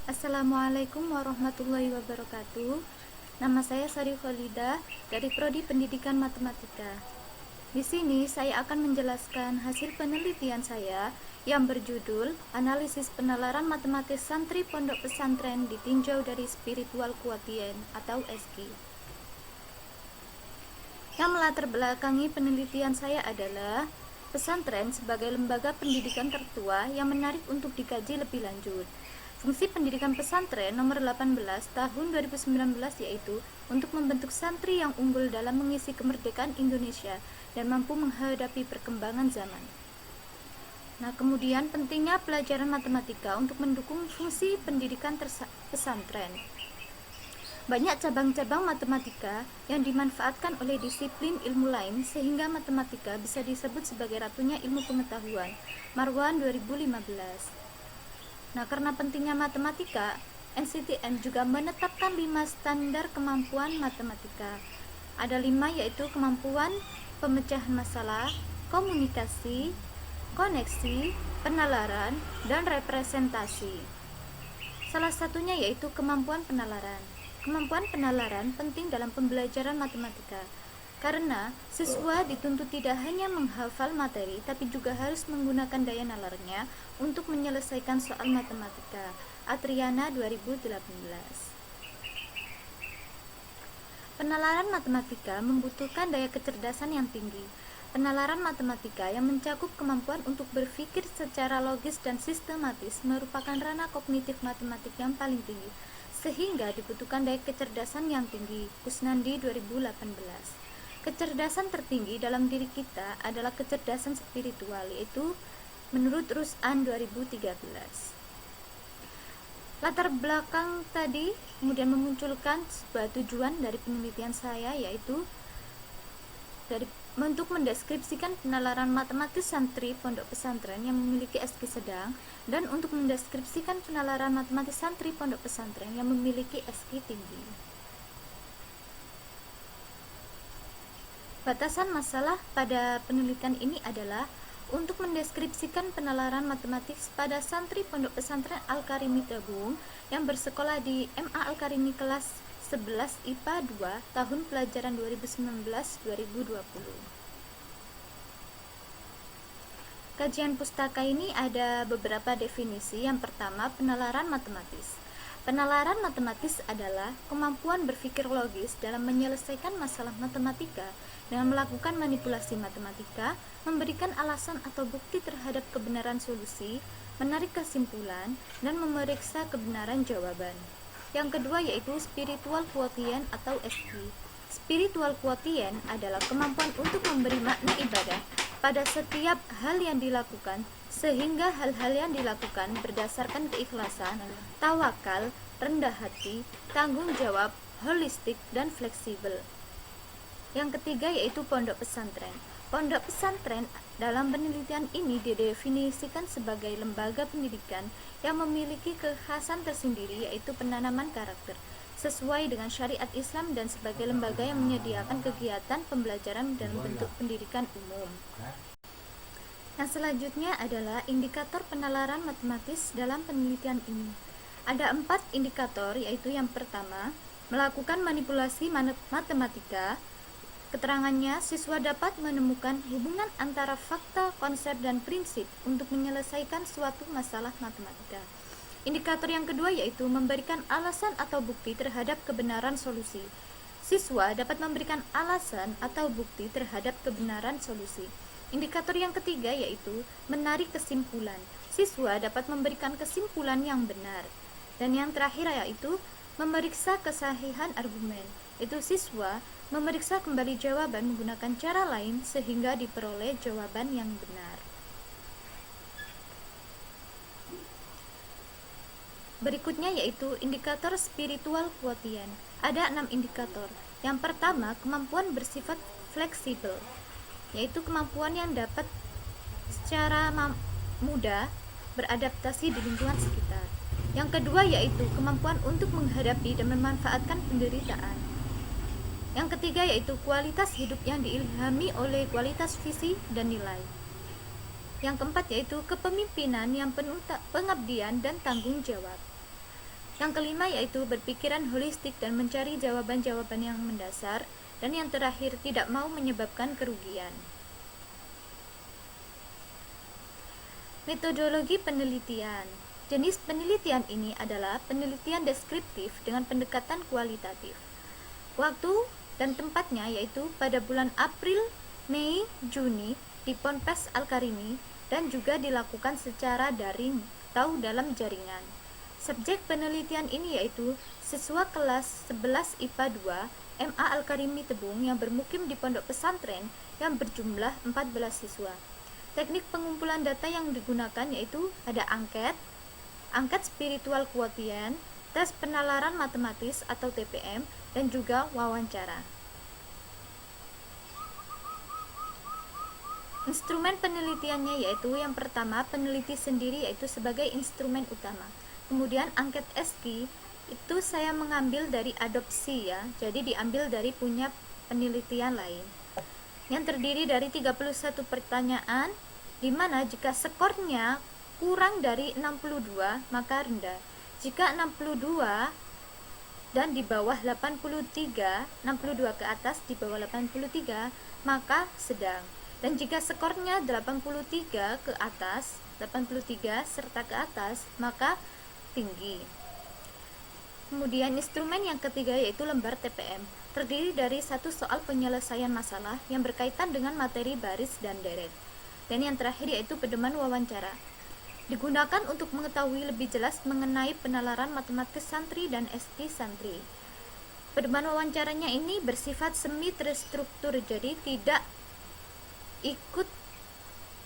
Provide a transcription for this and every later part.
Assalamualaikum warahmatullahi wabarakatuh. Nama saya Sari Khalida dari Prodi Pendidikan Matematika. Di sini saya akan menjelaskan hasil penelitian saya yang berjudul Analisis Penalaran Matematis Santri Pondok Pesantren Ditinjau dari Spiritual Quotient atau SQ. Yang melatar belakangi penelitian saya adalah pesantren sebagai lembaga pendidikan tertua yang menarik untuk dikaji lebih lanjut. Fungsi pendidikan pesantren nomor 18 tahun 2019 yaitu untuk membentuk santri yang unggul dalam mengisi kemerdekaan Indonesia dan mampu menghadapi perkembangan zaman. Nah, kemudian pentingnya pelajaran matematika untuk mendukung fungsi pendidikan pesantren. Banyak cabang-cabang matematika yang dimanfaatkan oleh disiplin ilmu lain sehingga matematika bisa disebut sebagai ratunya ilmu pengetahuan. Marwan 2015. Nah, karena pentingnya matematika, NCTM juga menetapkan 5 standar kemampuan matematika. Ada 5 yaitu kemampuan pemecahan masalah, komunikasi, koneksi, penalaran, dan representasi. Salah satunya yaitu kemampuan penalaran. Kemampuan penalaran penting dalam pembelajaran matematika, karena siswa dituntut tidak hanya menghafal materi, tapi juga harus menggunakan daya nalarnya untuk menyelesaikan soal matematika. Atriana 2018. Penalaran matematika membutuhkan daya kecerdasan yang tinggi. Penalaran matematika yang mencakup kemampuan untuk berpikir secara logis dan sistematis merupakan ranah kognitif matematik yang paling tinggi, sehingga dibutuhkan daya kecerdasan yang tinggi. Kusnandi 2018. Kecerdasan tertinggi dalam diri kita adalah kecerdasan spiritual, yaitu menurut Rus'an 2013. Latar belakang tadi kemudian memunculkan sebuah tujuan dari penelitian saya, yaitu untuk mendeskripsikan penalaran matematis santri pondok pesantren yang memiliki SQ sedang dan untuk mendeskripsikan penalaran matematis santri pondok pesantren yang memiliki SQ tinggi. Batasan masalah pada penelitian ini adalah untuk mendeskripsikan penalaran matematis pada santri pondok pesantren Al-Karimi Tabung yang bersekolah di MA Al-Karimi kelas 11 IPA 2 tahun pelajaran 2019-2020. Kajian pustaka ini ada beberapa definisi. Yang pertama, penalaran matematis. Penalaran matematis adalah kemampuan berpikir logis dalam menyelesaikan masalah matematika dengan melakukan manipulasi matematika, memberikan alasan atau bukti terhadap kebenaran solusi, menarik kesimpulan, dan memeriksa kebenaran jawaban. Yang kedua yaitu spiritual quotient atau SQ. Spiritual quotient adalah kemampuan untuk memberi makna ibadah pada setiap hal yang dilakukan, sehingga hal-hal yang dilakukan berdasarkan keikhlasan, tawakal, rendah hati, tanggung jawab, holistik, dan fleksibel. Yang ketiga yaitu pondok pesantren. Pondok pesantren dalam penelitian ini didefinisikan sebagai lembaga pendidikan yang memiliki kekhasan tersendiri, yaitu penanaman karakter sesuai dengan syariat Islam dan sebagai lembaga yang menyediakan kegiatan pembelajaran dalam bentuk pendidikan umum. Yang selanjutnya adalah indikator penalaran matematis dalam penelitian ini. Ada 4 indikator, yaitu yang pertama, melakukan manipulasi matematika. Keterangannya, siswa dapat menemukan hubungan antara fakta, konsep, dan prinsip untuk menyelesaikan suatu masalah matematika. Indikator yang kedua yaitu memberikan alasan atau bukti terhadap kebenaran solusi. Siswa dapat memberikan alasan atau bukti terhadap kebenaran solusi. Indikator yang ketiga yaitu menarik kesimpulan. Siswa dapat memberikan kesimpulan yang benar. Dan yang terakhir yaitu memeriksa kesahihan argumen. Itu siswa memeriksa kembali jawaban menggunakan cara lain sehingga diperoleh jawaban yang benar. Berikutnya yaitu indikator spiritual quotient. Ada 6 indikator. Yang pertama, kemampuan bersifat fleksibel, yaitu kemampuan yang dapat secara mudah beradaptasi di lingkungan sekitar. Yang kedua yaitu kemampuan untuk menghadapi dan memanfaatkan penderitaan. Yang ketiga yaitu kualitas hidup yang diilhami oleh kualitas visi dan nilai. Yang keempat yaitu kepemimpinan yang penuh pengabdian dan tanggung jawab. Yang kelima yaitu berpikiran holistik dan mencari jawaban-jawaban yang mendasar. Dan yang terakhir, tidak mau menyebabkan kerugian. Metodologi penelitian. Jenis penelitian ini adalah penelitian deskriptif dengan pendekatan kualitatif. Waktu dan tempatnya yaitu pada bulan April, Mei, Juni di Ponpes Al-Karimi dan juga dilakukan secara daring atau dalam jaringan. Subjek penelitian ini yaitu siswa kelas 11 IPA 2 MA Al-Karimi Tebung yang bermukim di pondok pesantren yang berjumlah 14 siswa. Teknik pengumpulan data yang digunakan yaitu ada angket spiritual quotient, tes penalaran matematis atau TPM, dan juga wawancara. Instrumen penelitiannya yaitu yang pertama peneliti sendiri yaitu sebagai instrumen utama. Kemudian angket SQ itu saya mengambil dari adopsi ya, jadi diambil dari punya penelitian lain yang terdiri dari 31 pertanyaan, di mana jika skornya kurang dari 62 maka rendah, jika 62 dan di bawah 83, 62 ke atas di bawah 83 maka sedang, dan jika skornya 83 ke atas, 83 serta ke atas maka tinggi. Kemudian instrumen yang ketiga yaitu lembar TPM, terdiri dari satu soal penyelesaian masalah yang berkaitan dengan materi baris dan deret. Dan yang terakhir yaitu pedoman wawancara. Digunakan untuk mengetahui lebih jelas mengenai penalaran matematis santri dan ST santri. Pedoman wawancaranya ini bersifat semi terstruktur, jadi tidak ikut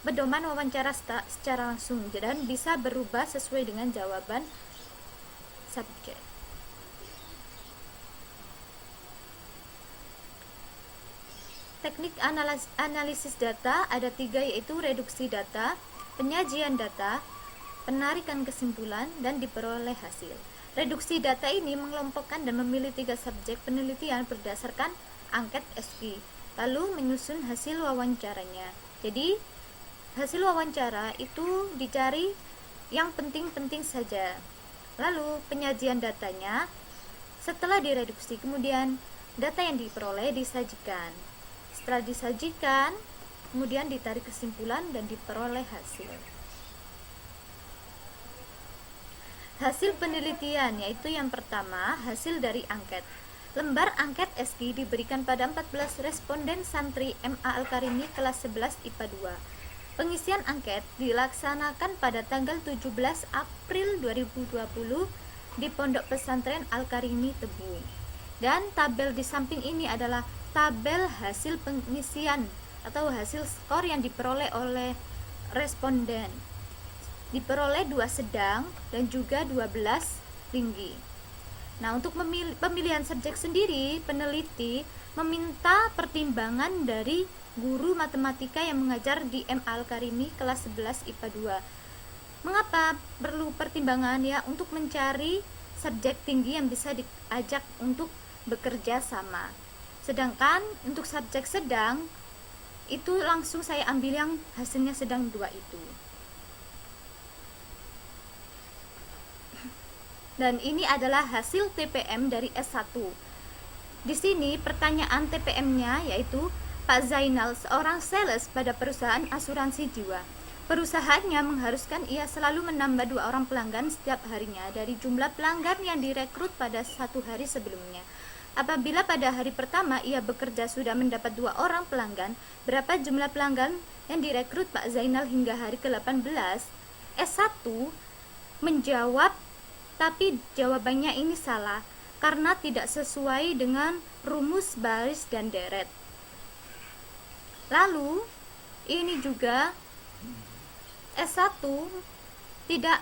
pedoman wawancara secara langsung dan bisa berubah sesuai dengan jawaban subjek. Teknik analisis data ada 3 yaitu reduksi data, penyajian data, penarikan kesimpulan, dan diperoleh hasil. Reduksi data ini mengelompokkan dan memilih 3 subjek penelitian berdasarkan angket SQ, lalu menyusun hasil wawancaranya. Jadi hasil wawancara itu dicari yang penting-penting saja. Lalu penyajian datanya setelah direduksi, kemudian data yang diperoleh disajikan. Setelah disajikan, kemudian ditarik kesimpulan dan diperoleh hasil. Hasil penelitian yaitu yang pertama, hasil dari angket. Lembar angket SQ diberikan pada 14 responden santri MA Al-Karimi kelas 11 IPA 2. Pengisian angket dilaksanakan pada tanggal 17 April 2020 di Pondok Pesantren Al-Karimi Tebung. Dan tabel di samping ini adalah tabel hasil pengisian atau hasil skor yang diperoleh oleh responden. Diperoleh 2 sedang dan juga 12 tinggi. Nah, untuk pemilihan subjek sendiri, peneliti meminta pertimbangan dari guru matematika yang mengajar di MA Al-Karimi kelas 11 IPA 2. Mengapa perlu pertimbangan ya? Untuk mencari subjek tinggi yang bisa diajak untuk bekerja sama. Sedangkan untuk subjek sedang itu langsung saya ambil yang hasilnya sedang 2 itu. Dan ini adalah hasil TPM dari S1. Di sini pertanyaan TPM-nya yaitu Pak Zainal seorang sales pada perusahaan asuransi jiwa. Perusahaannya mengharuskan ia selalu menambah 2 orang pelanggan setiap harinya dari jumlah pelanggan yang direkrut pada 1 hari sebelumnya. Apabila pada hari pertama ia bekerja sudah mendapat 2 orang pelanggan, berapa jumlah pelanggan yang direkrut Pak Zainal hingga hari ke-18? S1 menjawab, tapi jawabannya ini salah karena tidak sesuai dengan rumus baris dan deret. Lalu ini juga S1 tidak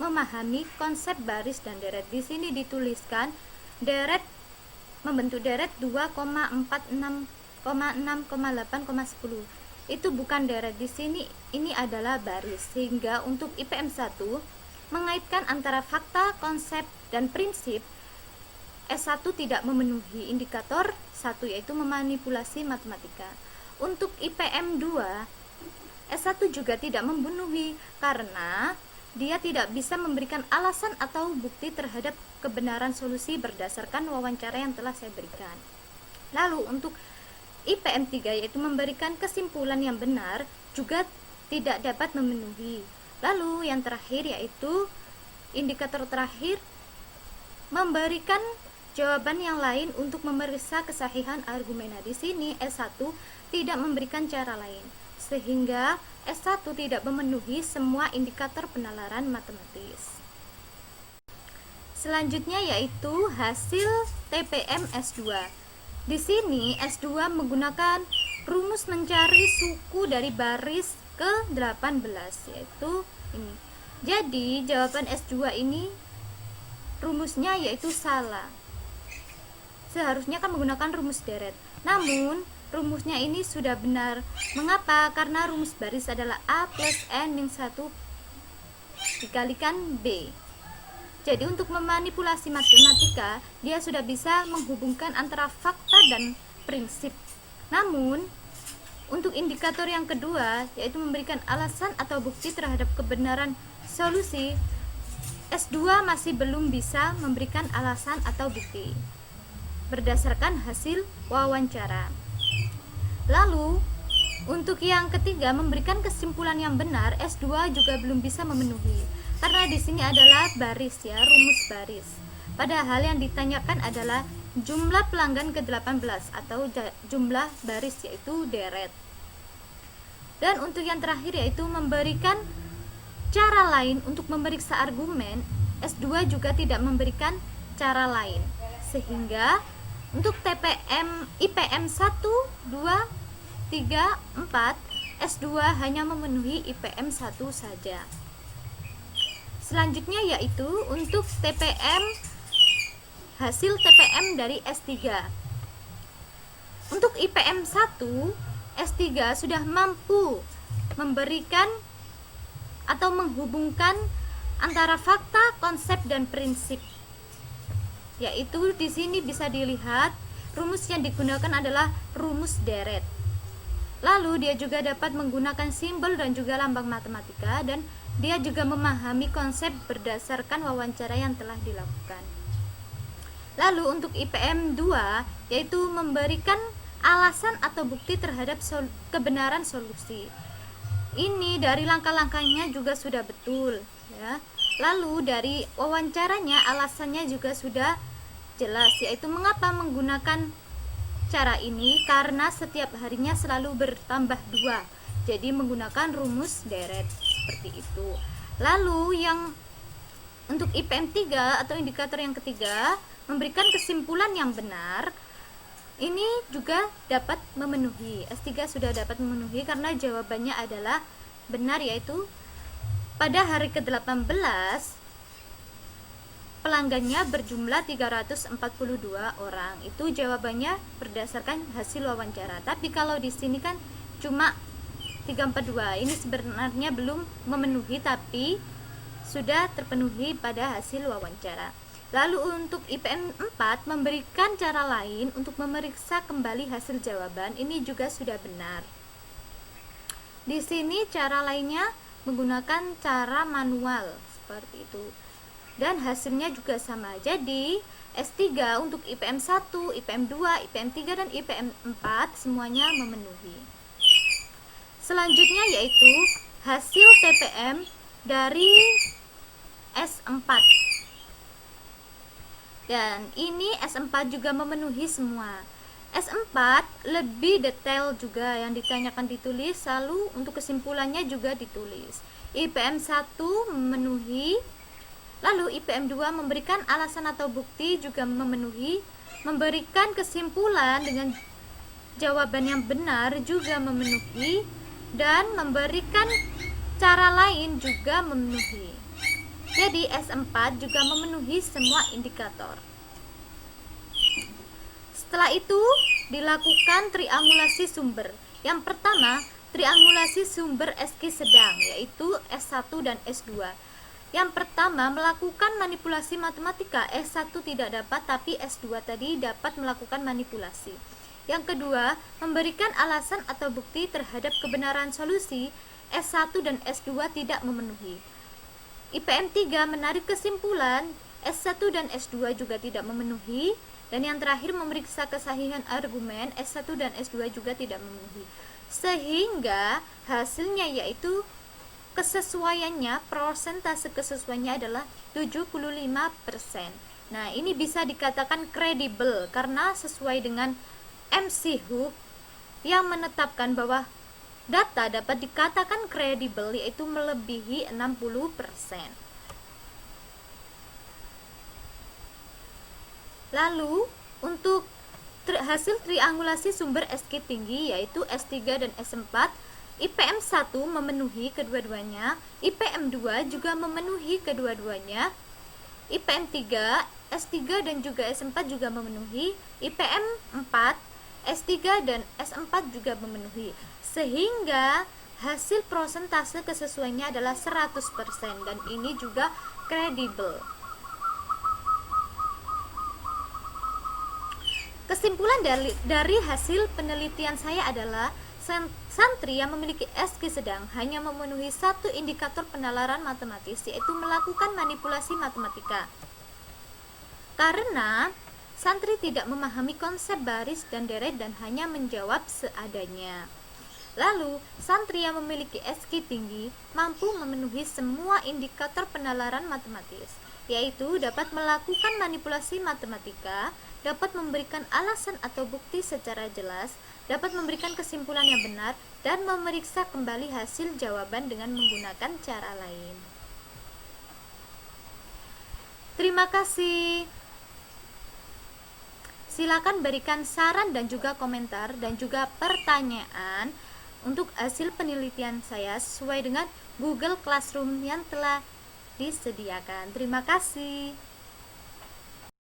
memahami konsep baris dan deret. Di sini dituliskan deret membentuk deret 2,46,6,8,10. Itu bukan deret. Di sini ini adalah baris. Sehingga untuk IPM 1 mengaitkan antara fakta, konsep, dan prinsip, S1 tidak memenuhi indikator 1 yaitu memanipulasi matematika. Untuk IPM 2 S1 juga tidak memenuhi karena dia tidak bisa memberikan alasan atau bukti terhadap kebenaran solusi berdasarkan wawancara yang telah saya berikan. Lalu untuk IPM 3 yaitu memberikan kesimpulan yang benar juga tidak dapat memenuhi. Lalu yang terakhir yaitu indikator terakhir, memberikan jawaban yang lain untuk memeriksa kesahihan argumen. Nah, di sini S1 tidak memberikan cara lain, sehingga S1 tidak memenuhi semua indikator penalaran matematis. Selanjutnya yaitu hasil TPM S2. Di sini S2 menggunakan rumus mencari suku dari baris ke-18, yaitu ini. Jadi jawaban S2 ini rumusnya yaitu salah. Seharusnya kan menggunakan rumus deret. Namun rumusnya ini sudah benar. Mengapa? Karena rumus baris adalah A plus N min 1 dikalikan B. Jadi untuk memanipulasi matematika, dia sudah bisa menghubungkan antara fakta dan prinsip. Namun, untuk indikator yang kedua, yaitu memberikan alasan atau bukti terhadap kebenaran solusi, S2 masih belum bisa memberikan alasan atau bukti berdasarkan hasil wawancara. Lalu, untuk yang ketiga, memberikan kesimpulan yang benar, S2 juga belum bisa memenuhi. Karena di sini adalah baris ya, rumus baris. Padahal yang ditanyakan adalah jumlah pelanggan ke-18 atau jumlah baris yaitu deret. Dan untuk yang terakhir yaitu memberikan cara lain untuk memeriksa argumen, S2 juga tidak memberikan cara lain. Sehingga untuk TPM IPM 1, 2, 3, 4, S2 hanya memenuhi IPM 1 saja. Selanjutnya yaitu untuk hasil TPM dari S3. Untuk IPM 1, S3 sudah mampu memberikan atau menghubungkan antara fakta, konsep, dan prinsip. Yaitu di sini bisa dilihat rumus yang digunakan adalah rumus deret. Lalu dia juga dapat menggunakan simbol dan juga lambang matematika, dan dia juga memahami konsep berdasarkan wawancara yang telah dilakukan. Lalu untuk IPM 2 yaitu memberikan alasan atau bukti terhadap kebenaran solusi. Ini dari langkah-langkahnya juga sudah betul ya. Lalu dari wawancaranya alasannya juga sudah jelas, yaitu mengapa menggunakan cara ini, karena setiap harinya selalu bertambah 2, jadi menggunakan rumus deret seperti itu. Lalu yang untuk IPM 3 atau indikator yang ketiga, memberikan kesimpulan yang benar, ini juga dapat memenuhi. S3 sudah dapat memenuhi karena jawabannya adalah benar, yaitu pada hari ke-18 pelanggannya berjumlah 342 orang. Itu jawabannya berdasarkan hasil wawancara. Tapi kalau di sini kan cuma 342. Ini sebenarnya belum memenuhi, tapi sudah terpenuhi pada hasil wawancara. Lalu untuk IPM 4 memberikan cara lain untuk memeriksa kembali hasil jawaban. Ini juga sudah benar. Di sini cara lainnya menggunakan cara manual seperti itu. Dan hasilnya juga sama. Jadi S3 untuk IPM 1, IPM 2, IPM 3 dan IPM 4 semuanya memenuhi. Selanjutnya yaitu hasil TPM dari S4. Dan ini S4 juga memenuhi semua. S4 lebih detail juga, yang ditanyakan ditulis, lalu untuk kesimpulannya juga ditulis. IPM 1 memenuhi, lalu IPM 2 memberikan alasan atau bukti juga memenuhi, memberikan kesimpulan dengan jawaban yang benar juga memenuhi, dan memberikan cara lain juga memenuhi. Jadi S4 juga memenuhi semua indikator. Setelah itu dilakukan triangulasi sumber. Yang pertama, triangulasi sumber SQ sedang, yaitu S1 dan S2. Yang pertama, melakukan manipulasi matematika. S1 tidak dapat, tapi S2 tadi dapat melakukan manipulasi. Yang kedua, memberikan alasan atau bukti terhadap kebenaran solusi. S1 dan S2 tidak memenuhi. IPM 3 menarik kesimpulan S1 dan S2 juga tidak memenuhi, dan yang terakhir memeriksa kesahihan argumen S1 dan S2 juga tidak memenuhi. Sehingga hasilnya yaitu kesesuaiannya, persentase kesesuaiannya adalah 75%. Nah, ini bisa dikatakan kredibel karena sesuai dengan MC Hook yang menetapkan bahwa data dapat dikatakan kredibel yaitu melebihi 60%. Lalu, untuk hasil triangulasi sumber SQ tinggi yaitu S3 dan S4, IPM 1 memenuhi kedua-duanya, IPM 2 juga memenuhi kedua-duanya, IPM 3, S3 dan juga S4 juga memenuhi, IPM 4, S3 dan S4 juga memenuhi. Sehingga hasil persentase kesesuaiannya adalah 100% dan ini juga kredibel. Kesimpulan dari hasil penelitian saya adalah santri yang memiliki SQ sedang hanya memenuhi satu indikator penalaran matematis, yaitu melakukan manipulasi matematika. Karena santri tidak memahami konsep baris dan deret dan hanya menjawab seadanya. Lalu, santri yang memiliki SQ tinggi mampu memenuhi semua indikator penalaran matematis, yaitu dapat melakukan manipulasi matematika, dapat memberikan alasan atau bukti secara jelas, dapat memberikan kesimpulan yang benar, dan memeriksa kembali hasil jawaban dengan menggunakan cara lain. Terima kasih. Silakan berikan saran dan juga komentar dan juga pertanyaan untuk hasil penelitian saya sesuai dengan Google Classroom yang telah disediakan. Terima kasih.